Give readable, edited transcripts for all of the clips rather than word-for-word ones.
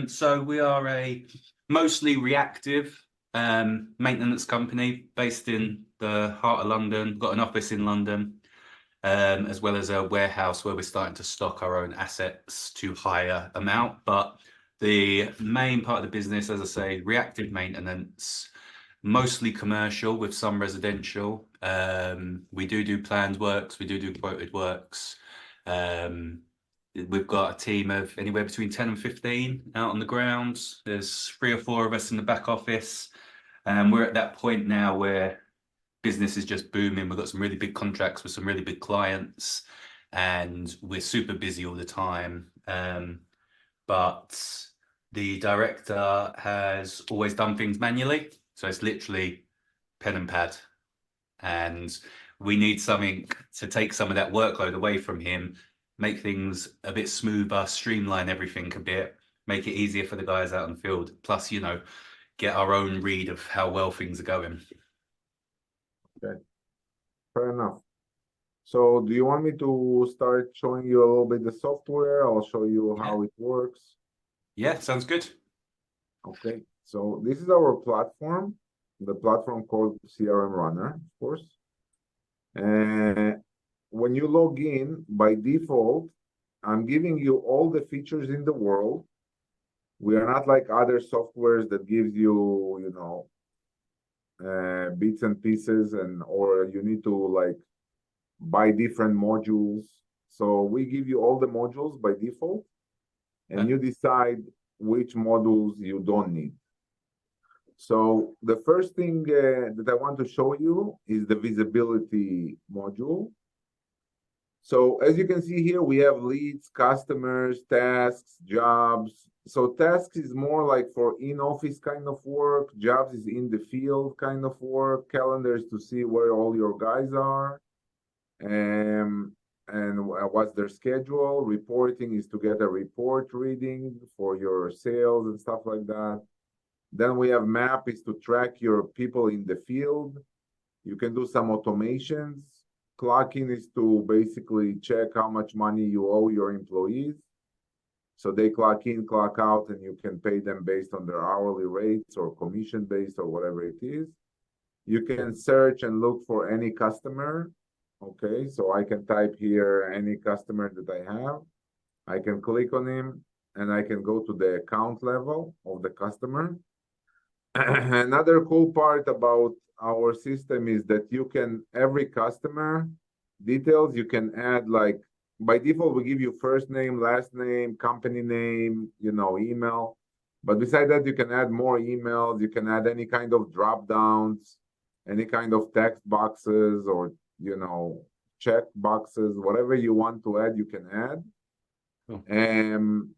So we are a mostly reactive maintenance company based in the heart of London, got an office in London, as well as a warehouse where we're starting to stock our own assets to higher amount. But the main part of the business, as I say, reactive maintenance, mostly commercial with some residential. We do planned works, we do quoted works. We've got a team of anywhere between 10 and 15 out on the grounds. There's 3 or 4 of us in the back office. We're at that point now where business is just booming. We've got some really big contracts with some really big clients, and we're super busy all the time. But the director has always done things manually. So it's literally pen and pad. And we need something to take some of that workload away from him, make things a bit smoother, streamline everything a bit, make it easier for the guys out in the field. Plus, get our own read of how well things are going. Okay, fair enough. So do you want me to start showing you a little bit the software? I'll show you how it works. Yeah, sounds good. Okay, so this is our platform, the platform called CRM Runner, of course. And when you log in, by default, I'm giving you all the features in the world. We are not like other softwares that gives you, bits and pieces, or you need to like buy different modules. So we give you all the modules by default, and you decide which modules you don't need. So the first thing that I want to show you is the visibility module. So as you can see here, we have leads, customers, tasks, jobs. So tasks is more like for in-office kind of work. Jobs is in the field kind of work. Calendars to see where all your guys are, and what's their schedule. Reporting is to get a report reading for your sales and stuff like that. Then we have map is to track your people in the field. You can do some automations. Clocking is to basically check how much money you owe your employees. So they clock in, clock out, and you can pay them based on their hourly rates or commission based or whatever it is. You can search and look for any customer. Okay, so I can type here any customer that I have. I can click on him and I can go to the account level of the customer. Another cool part about our system is that you can, every customer details, you can add, like by default, we give you first name, last name, company name, email. But besides that, you can add more emails. You can add any kind of drop downs, any kind of text boxes, or check boxes, whatever you want to add, you can add. And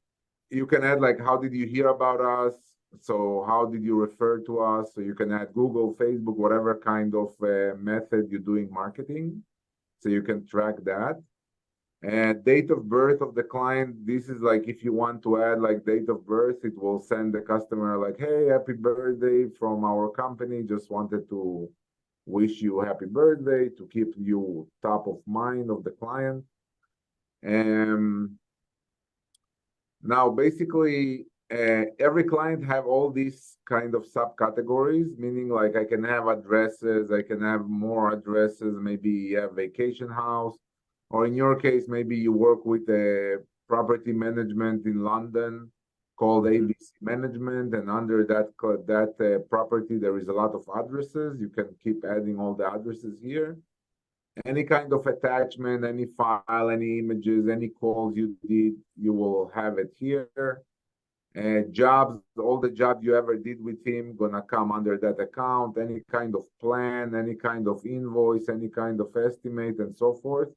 you can add like, how did you hear about us? So how did you refer to us? So you can add Google, Facebook, whatever kind of method you're doing marketing. So you can track that. And date of birth of the client, this is like, if you want to add like date of birth, it will send the customer like, hey, happy birthday from our company. Just wanted to wish you a happy birthday, to keep you top of mind of the client. And now basically every client have all these kind of subcategories, meaning like I can have addresses, I can have more addresses, maybe you have vacation house, or in your case, maybe you work with a property management in London called ABC Management, and under that property, there is a lot of addresses. You can keep adding all the addresses here. Any kind of attachment, any file, any images, any calls you did, you will have it here. Jobs, all the jobs you ever did with him, gonna come under that account. Any kind of plan, any kind of invoice, any kind of estimate, and so forth.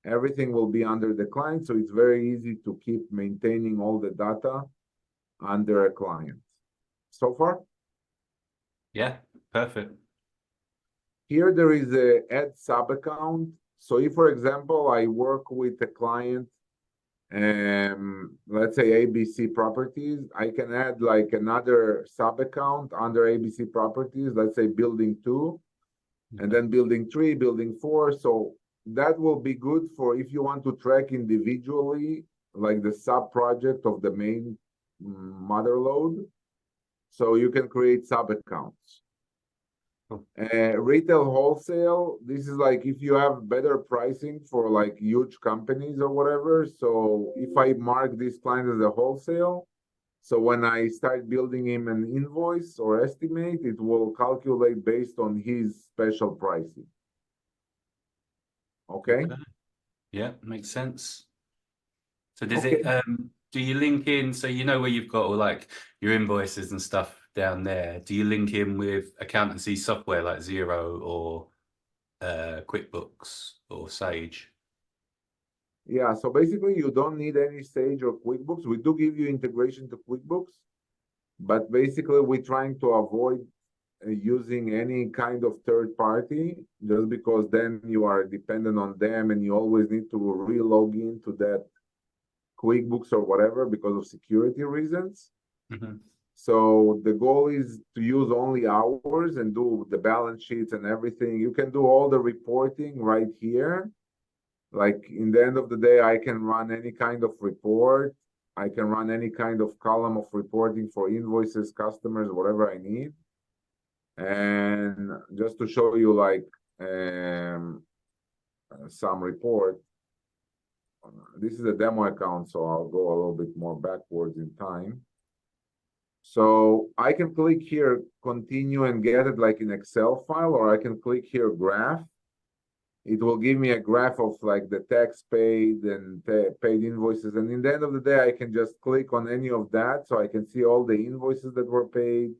Everything will be under the client, so it's very easy to keep maintaining all the data under a client. So far? Yeah, perfect. Here there is a add sub account. So if, for example, I work with a client, let's say ABC Properties, I can add like another sub account under ABC Properties, let's say building 2, and then building 3, building 4. So that will be good for if you want to track individually, like the sub project of the main mother load. So you can create sub accounts. Cool. Retail wholesale, this is like if you have better pricing for like huge companies or whatever. So if I mark this client as a wholesale, so when I start building him an invoice or estimate, it will calculate based on his special pricing. Okay? Yeah, makes sense. So does Okay. it do you link in, so you know where you've got all like your invoices and stuff down there, do you link in with accountancy software like Xero or QuickBooks or Sage? Yeah, so basically you don't need any Sage or QuickBooks. We do give you integration to QuickBooks, but basically we're trying to avoid using any kind of third party, just because then you are dependent on them and you always need to re-log into that QuickBooks or whatever because of security reasons. So the goal is to use only ours and do the balance sheets and everything. You can do all the reporting right here. Like in the end of the day, I can run any kind of report. I can run any kind of column of reporting for invoices, customers, whatever I need. And just to show you like some report, this is a demo account, so I'll go a little bit more backwards in time. So I can click here, continue and get it like an Excel file, or I can click here, graph. It will give me a graph of like the tax paid and paid invoices. And in the end of the day, I can just click on any of that. So I can see all the invoices that were paid,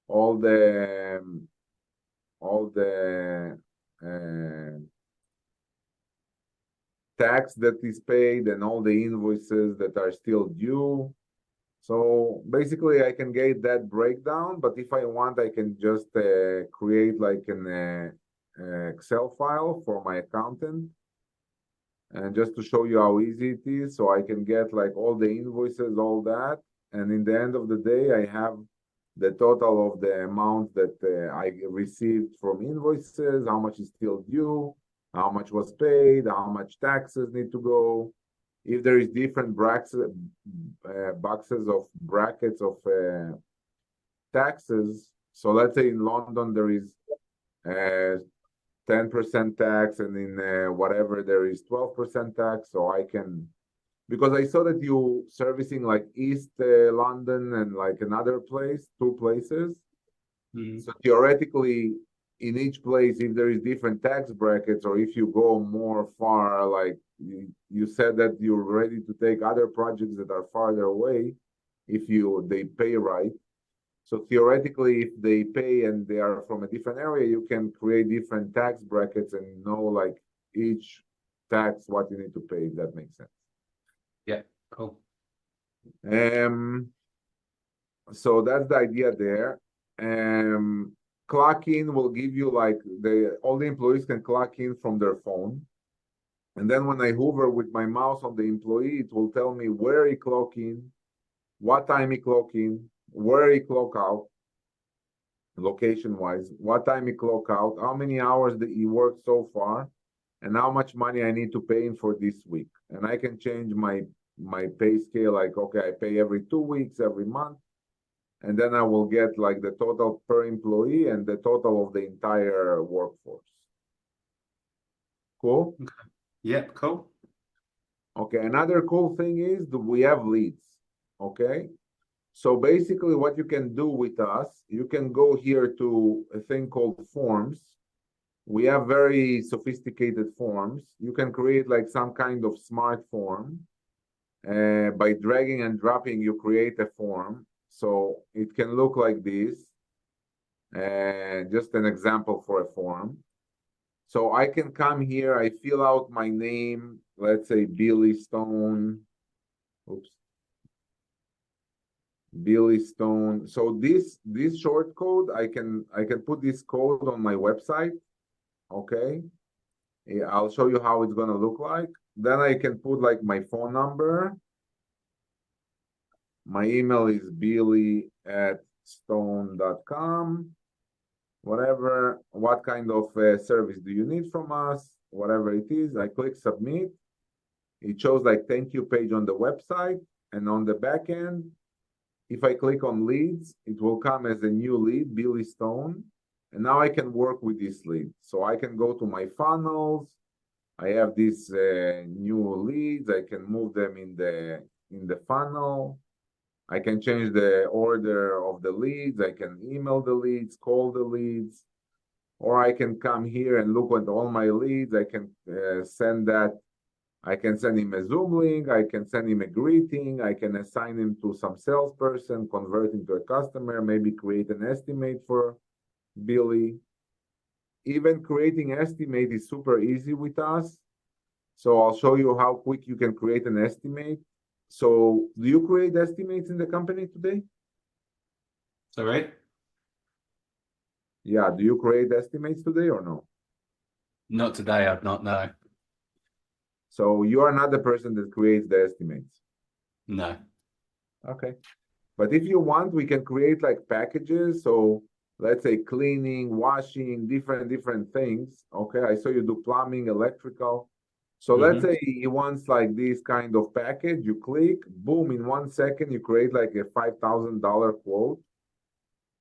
all the tax that is paid and all the invoices that are still due. So basically I can get that breakdown, but if I want, I can just create like an Excel file for my accountant. And just to show you how easy it is, so I can get like all the invoices, all that. And in the end of the day, I have the total of the amount that I received from invoices, how much is still due, how much was paid, how much taxes need to go. If there is different boxes of brackets of taxes, so let's say in London there is 10% tax, and in whatever there is 12% tax. So I can, because I saw that you servicing like East London and like another place, two places. So theoretically, in each place, if there is different tax brackets, or if you go more far, like you said that you're ready to take other projects that are farther away, if they pay right. So theoretically, if they pay and they are from a different area, you can create different tax brackets and know like each tax what you need to pay, if that makes sense. Yeah, cool. So that's the idea there. Clock in will give you like all the employees can clock in from their phone. And then when I hover with my mouse on the employee, it will tell me where he clock in, what time he clock in, where he clock out, location wise, what time he clock out, how many hours that he worked so far, and how much money I need to pay him for this week. And I can change my pay scale, like, okay, I pay every 2 weeks, every month. And then I will get like the total per employee and the total of the entire workforce. Cool? Yeah, cool. Okay, another cool thing is that we have leads. Okay, so basically what you can do with us, you can go here to a thing called forms. We have very sophisticated forms. You can create like some kind of smart form. By dragging and dropping, you create a form. So it can look like this. Just an example for a form. So I can come here, I fill out my name, let's say Billy Stone. Oops. Billy Stone. So this short code, I can put this code on my website. Okay. Yeah, I'll show you how it's gonna look like. Then I can put like my phone number. My email is billy@stone.com. Whatever, what kind of service do you need from us? Whatever it is, I click submit. It shows like thank you page on the website, and on the back end, If I click on leads, it will come as a new lead, Billy Stone. And now I can work with this lead. So I can go to my funnels. I have these new leads. I can move them in the funnel. I can change the order of the leads. I can email the leads, call the leads, or I can come here and look at all my leads. I can send that. I can send him a Zoom link. I can send him a greeting. I can assign him to some salesperson, convert him to a customer, maybe create an estimate for Billy. Even creating estimate is super easy with us. So I'll show you how quick you can create an estimate. So do you create estimates in the company today? Sorry? Yeah, do you create estimates today or no? Not today, I've not, no. So you are not the person that creates the estimates. No. Okay. But if you want, we can create like packages. So let's say cleaning, washing, different things. Okay, I saw you do plumbing, electrical. So let's say he wants like this kind of package. You click, boom, in 1 second, you create like a $5,000 quote.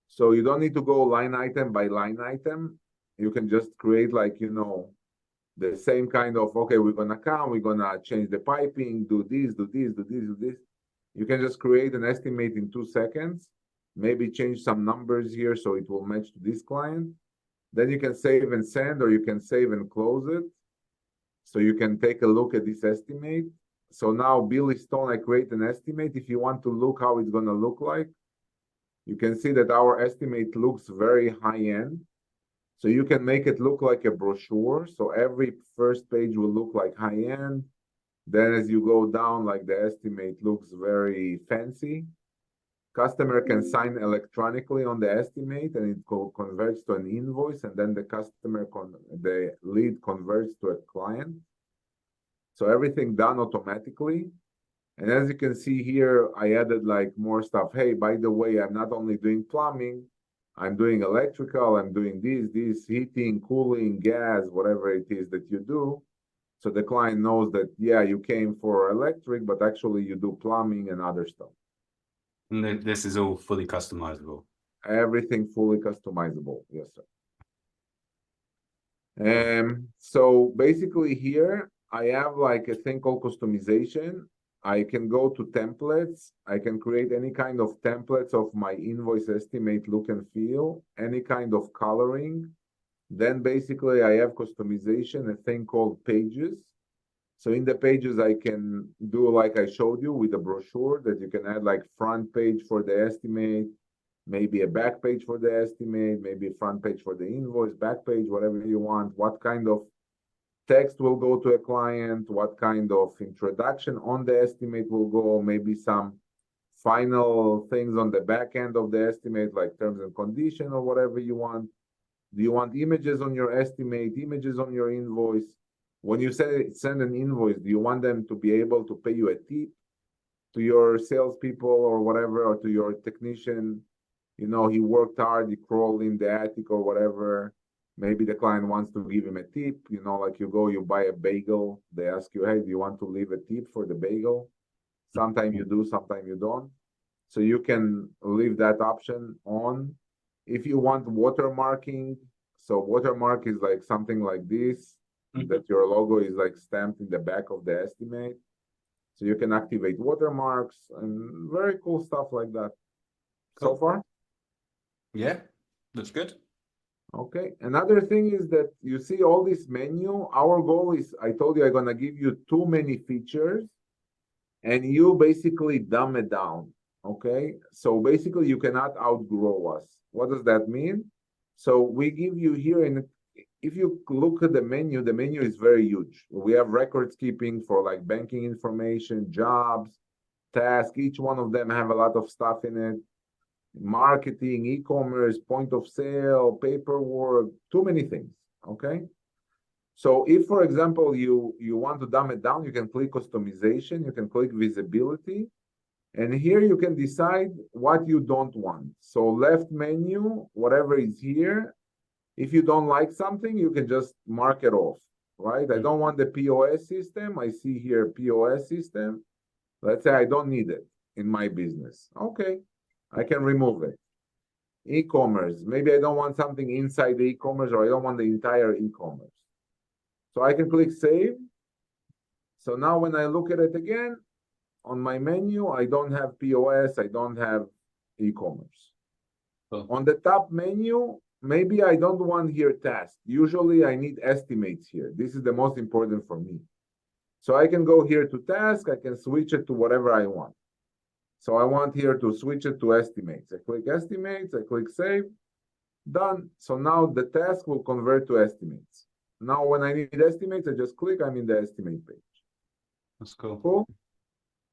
So you don't need to go line item by line item. You can just create like, the same kind of, okay, we're gonna come, we're gonna change the piping, do this, do this, do this, do this. You can just create an estimate in 2 seconds, maybe change some numbers here so it will match to this client. Then you can save and send, or you can save and close it. So you can take a look at this estimate. So now Billy Stone, I create an estimate. If you want to look how it's gonna look like, you can see that our estimate looks very high end. So you can make it look like a brochure. So every first page will look like high end. Then as you go down, like the estimate looks very fancy. Customer can sign electronically on the estimate and it converts to an invoice, and then the lead converts to a client. So everything done automatically. And as you can see here, I added like more stuff. Hey, by the way, I'm not only doing plumbing, I'm doing electrical, I'm doing this, heating, cooling, gas, whatever it is that you do. So the client knows that, yeah, you came for electric, but actually you do plumbing and other stuff. And this is all fully customizable. Everything fully customizable. Yes, sir. So basically here, I have like a thing called customization. I can go to templates. I can create any kind of templates of my invoice estimate look and feel, any kind of coloring. Then basically I have customization, a thing called pages. So in the pages, I can do like I showed you with the brochure, that you can add like front page for the estimate, maybe a back page for the estimate, maybe a front page for the invoice, back page, whatever you want. What kind of text will go to a client, what kind of introduction on the estimate will go, maybe some final things on the back end of the estimate, like terms and condition or whatever you want. Do you want images on your estimate, images on your invoice? When you send an invoice, do you want them to be able to pay you a tip to your salespeople or whatever, or to your technician? He worked hard, he crawled in the attic or whatever. Maybe the client wants to give him a tip, like you go, you buy a bagel. They ask you, hey, do you want to leave a tip for the bagel? Sometimes you do, sometimes you don't. So you can leave that option on. If you want watermarking, so watermark is like something like this, that your logo is like stamped in the back of the estimate. So you can activate watermarks and very cool stuff like that. Cool. So far? Yeah, that's good. Okay. Another thing is that you see all this menu. Our goal is, I told you, I'm gonna give you too many features, and you basically dumb it down. Okay. So basically, you cannot outgrow us. What does that mean? So we give you here, and if you look at the menu is very huge. We have records keeping for like banking information, jobs, tasks. Each one of them have a lot of stuff in it. Marketing, e-commerce, point of sale, paperwork, too many things. Okay. So if, for example, you want to dumb it down, you can click customization, you can click visibility, and here you can decide what you don't want. So left menu, whatever is here, if you don't like something, you can just mark it off, right? I don't want the POS system. I see here POS system. Let's say I don't need it in my business. Okay. I can remove it. E-commerce, maybe I don't want something inside the e-commerce, or I don't want the entire e-commerce. So I can click save. So now when I look at it again, on my menu, I don't have POS, I don't have e-commerce. Cool. On the top menu, maybe I don't want here task. Usually I need estimates here. This is the most important for me. So I can go here to task, I can switch it to whatever I want. So I want here to switch it to estimates. I click estimates, I click save, done. So now the task will convert to estimates. Now when I need estimates, I just click, I'm in the estimate page. That's cool. Cool.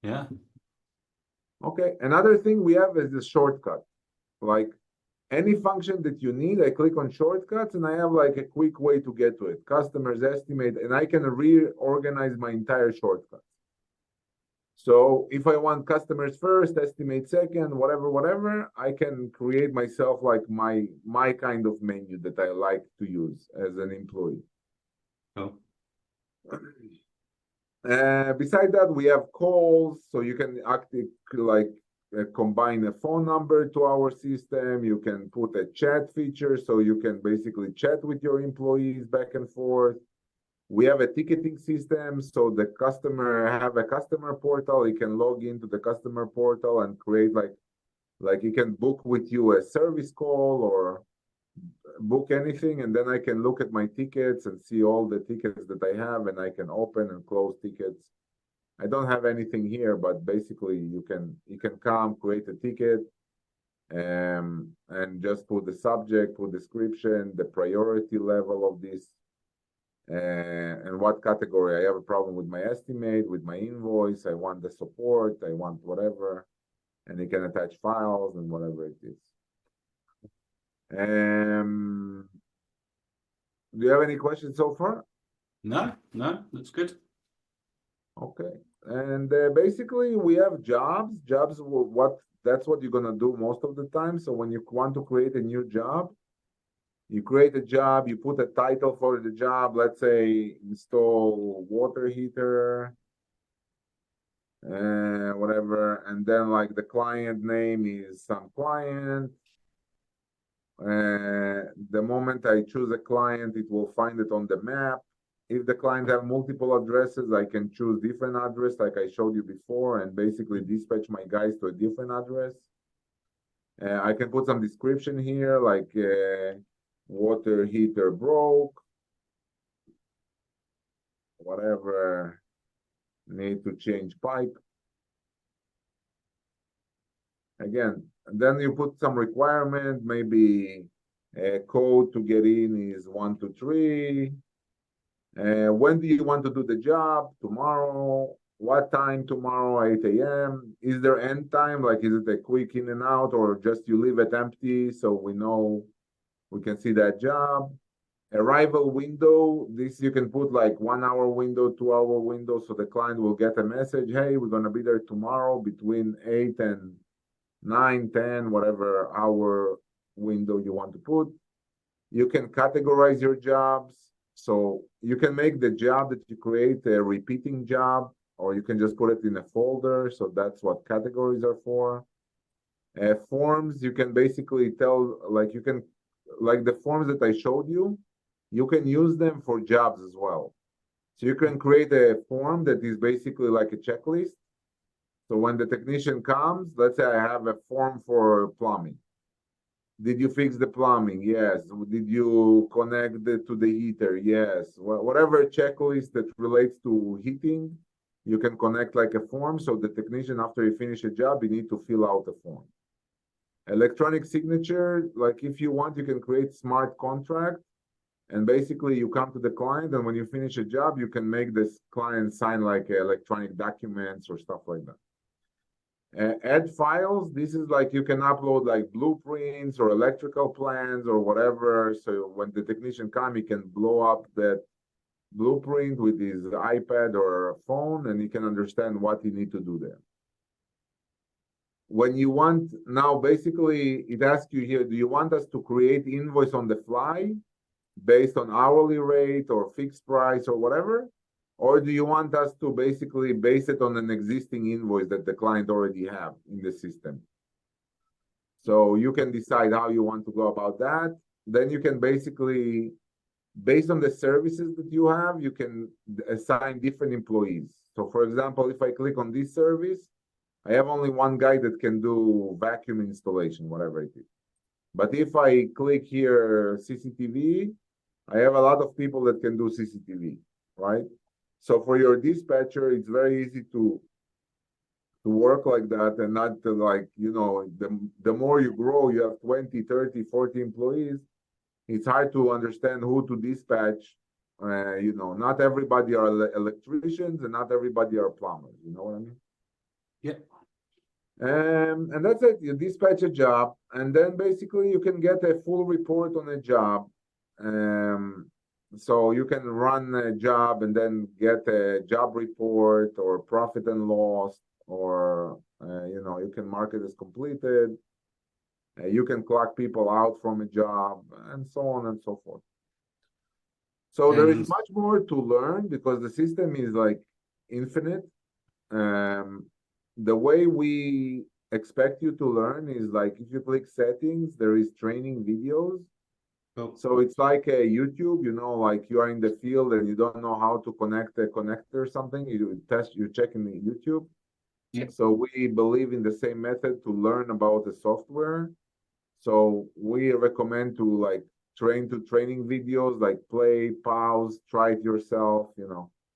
Yeah. Okay, another thing we have is the shortcut. Like any function that you need, I click on shortcuts and I have like a quick way to get to it. Customers estimate, and I can reorganize my entire shortcut. So if I want customers first, estimate second, whatever, I can create myself like my kind of menu that I like to use as an employee. Cool. Beside that, we have calls, so you can combine a phone number to our system. You can put a chat feature, so you can basically chat with your employees back and forth. We have a ticketing system, so the customer have a customer portal. He can log into the customer portal and create like he can book with you a service call or book anything, and then I can look at my tickets and see all the tickets that I have, and I can open and close tickets. I don't have anything here, but basically you can come create a ticket and just put the subject, put description, the priority level of this, and what category. I have a problem with my estimate, with my invoice, I want the support, I want whatever, and you can attach files and whatever it is. Do you have any questions so far? No, that's good. Okay, and basically we have jobs. That's what you're gonna do most of the time. So when you want to create a new job, you create a job, you put a title for the job, let's say install water heater, whatever, and then like the client name is some client. The moment I choose a client, it will find it on the map. If the client have multiple addresses, I can choose different address like I showed you before and basically dispatch my guys to a different address. I can put some description here like water heater broke, whatever, need to change pipe. Again, then you put some requirement, maybe a code to get in is 1, 2, 3. When do you want to do the job? Tomorrow. What time tomorrow? 8 a.m. Is there end time? Like, is it a quick in and out, or just you leave it empty so we know we can see that job? Arrival window. This you can put like 1 hour window, 2 hour window, so the client will get a message. Hey, we're gonna be there tomorrow between 8 and 9, 10, whatever hour window you want to put. You can categorize your jobs. So you can make the job that you create a repeating job, or you can just put it in a folder. So that's what categories are for. Forms, you can basically tell, like the forms that I showed you, you can use them for jobs as well. So you can create a form that is basically like a checklist. So when the technician comes, let's say I have a form for plumbing. Did you fix the plumbing? Yes. Did you connect it to the heater? Yes. Whatever checklist that relates to heating, you can connect like a form. So the technician, after he finish a job, you need to fill out a form. Electronic signature, like if you want, you can create smart contract. And basically you come to the client, and when you finish a job, you can make this client sign like electronic documents or stuff like that. Add files, this is like you can upload like blueprints or electrical plans or whatever. So when the technician comes, he can blow up that blueprint with his iPad or phone, and he can understand what he need to do there. When you want, now basically it asks you here, do you want us to create invoice on the fly based on hourly rate or fixed price or whatever? Or do you want us to basically base it on an existing invoice that the client already have in the system? So you can decide how you want to go about that. Then you can basically, based on the services that you have, you can assign different employees. So for example, if I click on this service, I have only one guy that can do vacuum installation, whatever it is. But if I click here CCTV, I have a lot of people that can do CCTV, right? So for your dispatcher, it's very easy to work like that and not to like, the more you grow, you have 20, 30, 40 employees, it's hard to understand who to dispatch. Not everybody are electricians and not everybody are plumbers, you know what I mean? Yeah. And that's it. You dispatch a job, and then basically you can get a full report on a job. So you can run a job and then get a job report or profit and loss, or you can mark it as completed. You can clock people out from a job, and so on and so forth. So there is And much more to learn because the system is like infinite. The way we expect you to learn is like if you click settings, there is training videos. well, So it's like a YouTube, like you are in the field and you don't know how to connect a connector or something, you check in the YouTube. yeah. So we believe in the same method to learn about the software. So we recommend to like training videos, like play, pause, try it yourself.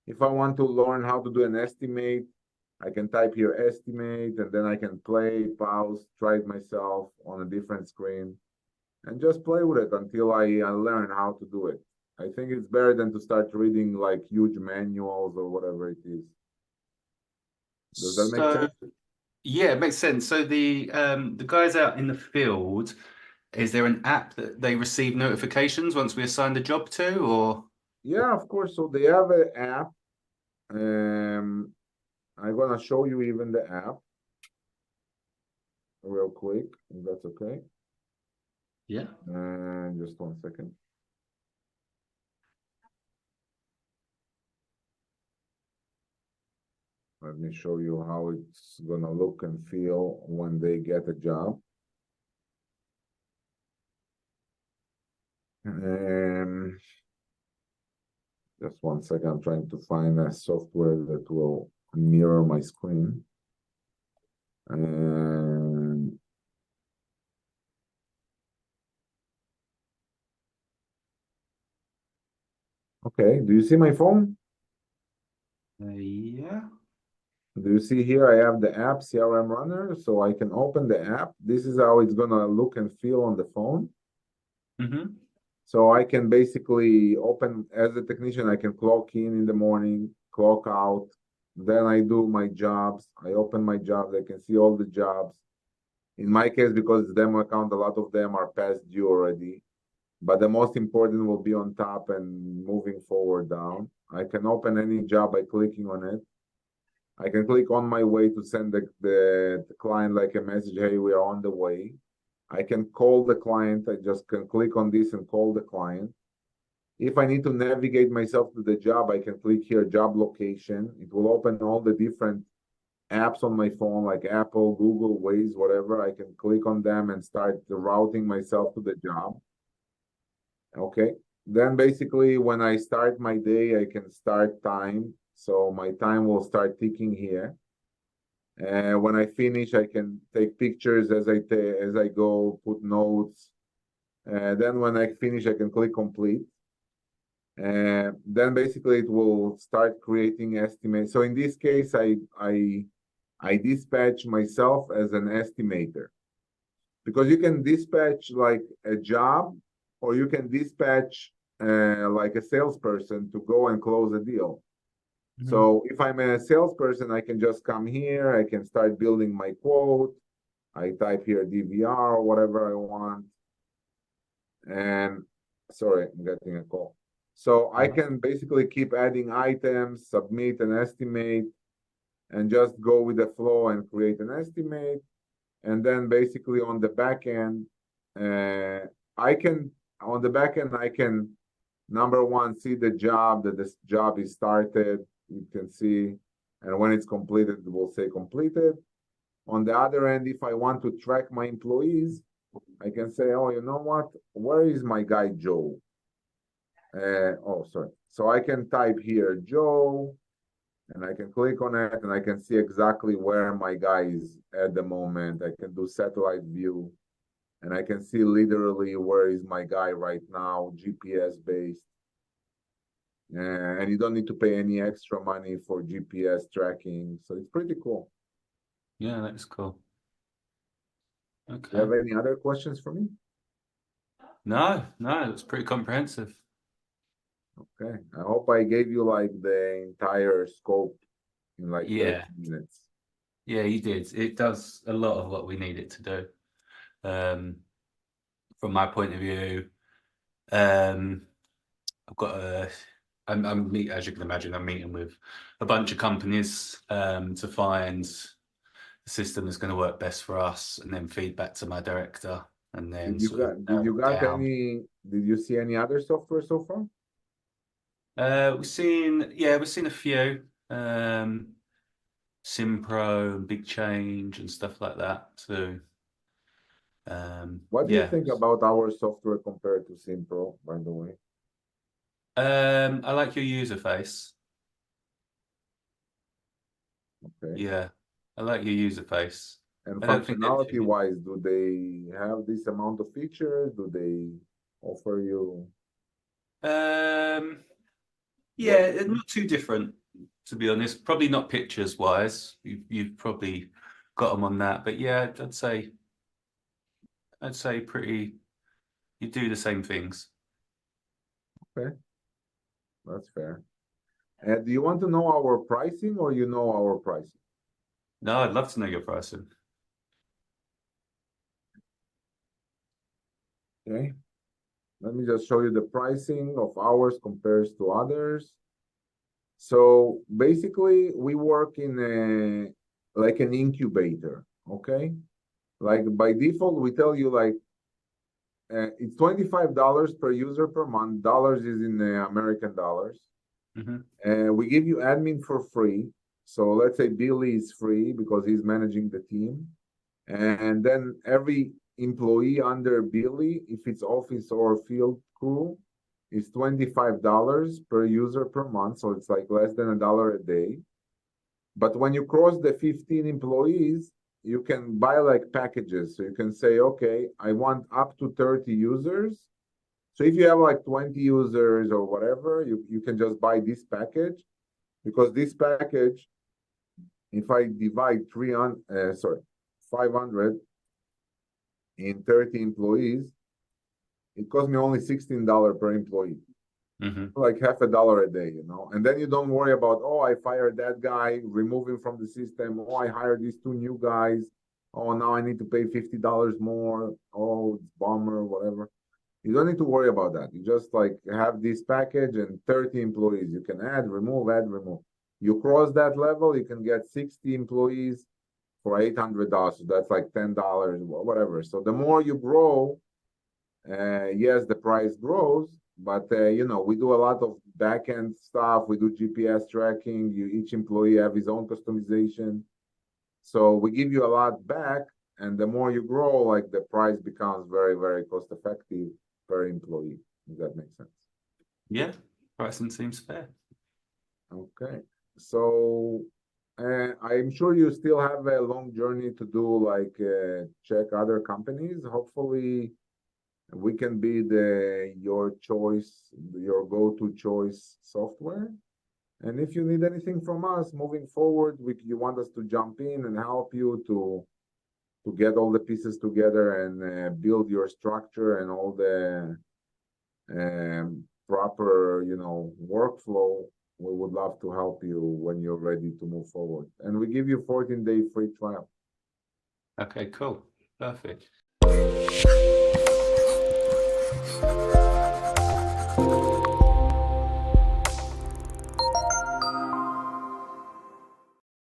If I want to learn how to do an estimate, I can type here estimate, and then I can play, pause, try it myself on a different screen, and just play with it until I learn how to do it. I think it's better than to start reading like huge manuals or whatever it is. Does that make So sense? yeah, it makes sense. So the guys out in the field, is there an app that they receive notifications once we assign the job to, or? Yeah, of course. So they have an app. Um, I'm gonna show you even the app real quick, if that's okay. Yeah. And just 1 second. Let me show you how it's gonna look and feel when they get a job. Just 1 second, I'm trying to find a software that will mirror my screen. And okay, do you see my phone? Yeah. Do you see here I have the app CRM Runner, so I can open the app. This is how it's gonna look and feel on the phone. Mm-hmm. So I can basically open, as a technician, I can clock in the morning, clock out. Then I do my jobs. I open my jobs. I can see all the jobs. In my case, because it's demo account, a lot of them are past due already. But the most important will be on top and moving forward down. I can open any job by clicking on it. I can click on my way to send the client like a message, hey, we are on the way. I can call the client. I just can click on this and call the client. If I need to navigate myself to the job, I can click here, job location. It will open all the different apps on my phone, like Apple, Google, Waze, whatever. I can click on them and start routing myself to the job. Okay. Then basically, when I start my day, I can start time. So my time will start ticking here. And when I finish, I can take pictures as I go, put notes. Then when I finish, I can click complete. Then basically it will start creating estimates. So in this case, I dispatch myself as an estimator, because you can dispatch like a job, or you can dispatch like a salesperson to go and close a deal. Mm-hmm. So if I'm a salesperson, I can just come here, I can start building my quote. I type here DVR or whatever I want. And sorry, I'm getting a call. So I can basically keep adding items, submit an estimate, and just go with the flow and create an estimate. And then basically on the back end, I can, on the back end, I can, number one, see the job, that this job is started. You can see, and when it's completed, it will say completed. On the other end, if I want to track my employees, I can say, oh, you know what? Where is my guy Joe? Oh, sorry. So I can type here Joe, and I can click on it, and I can see exactly where my guy is at the moment. I can do satellite view, and I can see literally where is my guy right now, GPS based. And you don't need to pay any extra money for GPS tracking. So it's pretty cool. Yeah, that's cool. Do Okay. you have any other questions for me? No, it's pretty comprehensive. Okay. I hope I gave you like the entire scope in like 30 Yeah. minutes. Yeah, you did. It does a lot of what we need it to do. From my point of view, I've got as you can imagine, I'm meeting with a bunch of companies to find the system that's going to work best for us, and then feedback to my director, and then Did you see any other software so far? We've seen a few. Simpro, Big Change, and stuff like that. So, What do you yeah. think about our software compared to Simpro, by the way? I like your user face. Okay. Yeah, I like your user face. And I don't think they're functionality too. wise, do they have this amount of features? Do they offer you? Yeah, it's not too different, to be honest. Probably not pictures wise. You've probably got them on that, but yeah, I'd say pretty. You do the same things. Okay, that's fair. And do you want to know our pricing or you know our pricing? No, I'd love to know your pricing. Okay. Let me just show you the pricing of ours compares to others. So basically, we work in a like an incubator, okay? Like by default, we tell you like it's $25 per user per month. Dollars is in American dollars. We give you admin for free. So let's say Billy is free because he's managing the team. And then every employee under Billy, if it's office or field crew, is $25 per user per month. So it's like less than $1 a day. But when you cross the 15 employees, you can buy like packages. So you can say, okay, I want up to 30 users. So if you have like 20 users or whatever, you can just buy this package, because this package, if I divide 500 in 30 employees, it costs me only $16 per employee. Like half $1 a day, you know. And then you don't worry about, oh, I fired that guy, remove him from the system. Oh, I hired these 2 new guys. Oh, now I need to pay $50 more. Oh, it's bummer, whatever. You don't need to worry about that. You just like have this package and 30 employees. You can add, remove, add, remove. You cross that level, you can get 60 employees for $800. So that's like $10, whatever. So the more you grow, yes, the price grows, but you know, we do a lot of back-end stuff. We do GPS tracking. Each employee have his own customization. So we give you a lot back, and the more you grow, like the price becomes very, very cost effective per employee. Does that make sense? Yeah, pricing seems fair. Okay. So I'm sure you still have a long journey to do, like check other companies. Hopefully we can be your choice, your go-to choice software. And if you need anything from us moving forward, you want us to jump in and help you to get all the pieces together and build your structure and all the proper, you know, workflow, we would love to help you when you're ready to move forward. And we give you 14-day free trial. Okay, cool. Perfect.